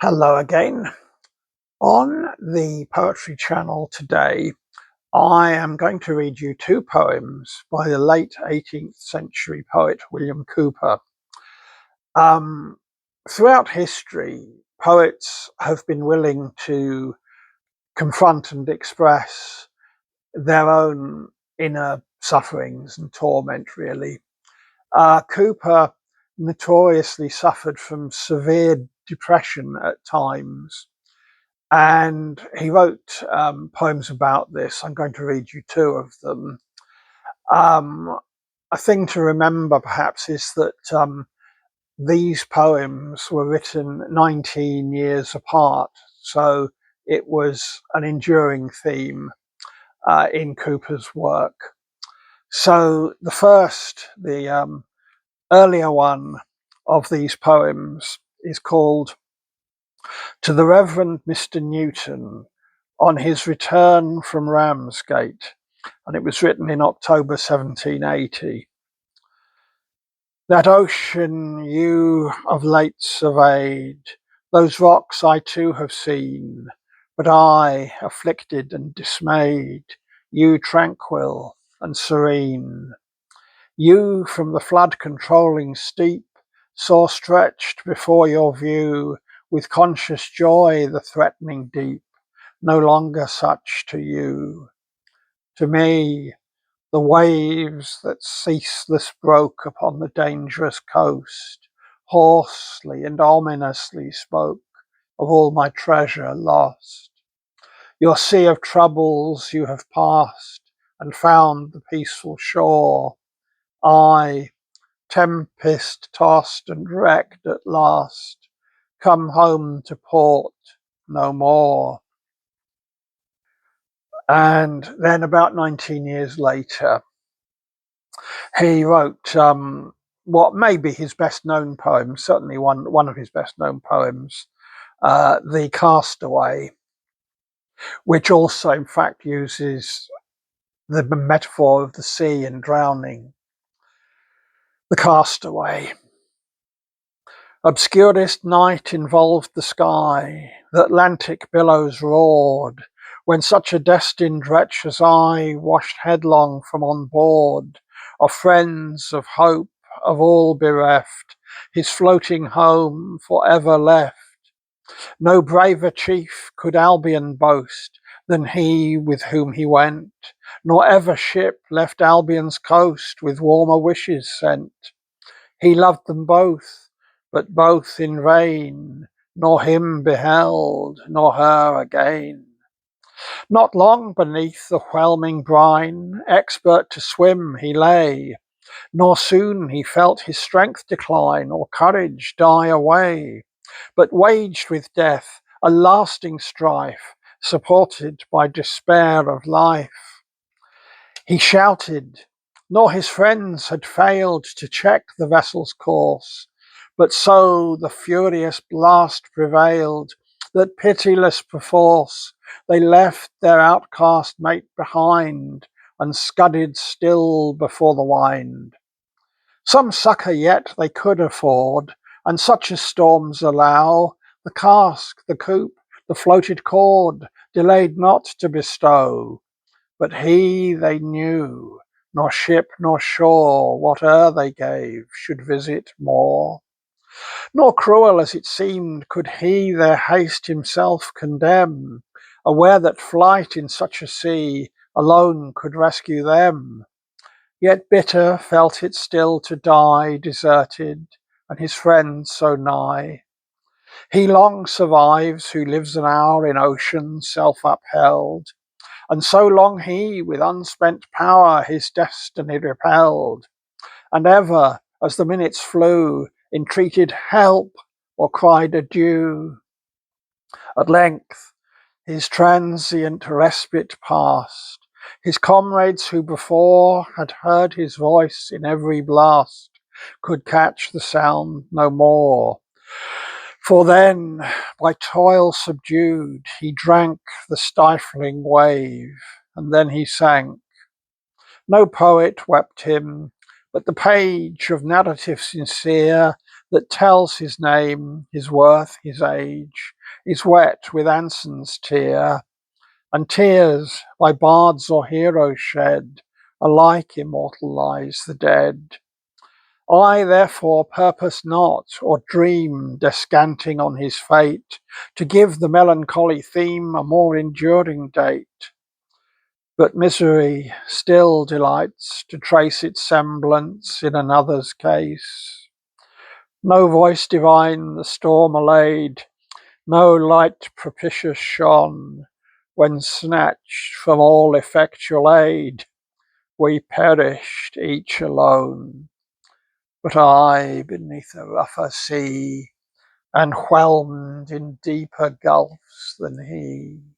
Hello again. On the Poetry Channel today, I am going to read you two poems by the late 18th century poet William Cowper. Um, Throughout history, poets have been willing to confront and express their own inner sufferings and torment, really. Cowper notoriously suffered from severe depression at times. And he wrote poems about this. I'm going to read you two of them. Um, a thing to remember, perhaps, is that these poems were written 19 years apart. So it was an enduring theme in Cooper's work. So the earlier one of these poems is called To the Reverend Mr. Newton on his return from Ramsgate, and it was written in October 1780. That ocean you of late surveyed, those rocks I too have seen, but I, afflicted and dismayed, you tranquil and serene. You from the flood controlling steep saw stretched before your view with conscious joy the threatening deep, no longer such to you. To me, the waves that ceaseless broke upon the dangerous coast, hoarsely and ominously spoke of all my treasure lost. Your sea of troubles you have passed, and found the peaceful shore. I, tempest tossed and wrecked at last, come home to port no more. And then about 19 years later, he wrote what may be his best known poem, certainly one of his best known poems, The Castaway, which also in fact uses the metaphor of the sea and drowning. The Castaway. Obscurest night involved the sky, the Atlantic billows roared, when such a destined wretch as I washed headlong from on board, of friends, of hope, of all bereft, his floating home for ever left. No braver chief could Albion boast than he with whom he went, nor ever ship left Albion's coast with warmer wishes sent. He loved them both, but both in vain, nor him beheld, nor her again. Not long beneath the whelming brine, expert to swim he lay, nor soon he felt his strength decline, or courage die away, but waged with death a lasting strife, supported by despair of life. He shouted, nor his friends had failed to check the vessel's course, but so the furious blast prevailed, that pitiless perforce they left their outcast mate behind, and scudded still before the wind. Some succour yet they could afford, and such as storms allow, the cask, the coop, the floated cord, delayed not to bestow. But he they knew, nor ship nor shore, whate'er they gave, should visit more. Nor cruel as it seemed could he their haste himself condemn, aware that flight in such a sea alone could rescue them. Yet bitter felt it still to die deserted, and his friends so nigh. He long survives who lives an hour in ocean self upheld, and so long he, with unspent power, his destiny repelled, and ever, as the minutes flew, entreated help or cried adieu. At length, his transient respite past, his comrades who before had heard his voice in every blast could catch the sound no more. For then, by toil subdued, he drank the stifling wave, and then he sank. No poet wept him, but the page of narrative sincere, that tells his name, his worth, his age, is wet with Anson's tear, and tears by bards or heroes shed alike immortalize the dead. I therefore purpose not, or dream, descanting on his fate, to give the melancholy theme a more enduring date. But misery still delights to trace its semblance in another's case. No voice divine the storm allayed, no light propitious shone, when snatched from all effectual aid, we perished each alone. But I beneath a rougher sea, and whelmed in deeper gulfs than he.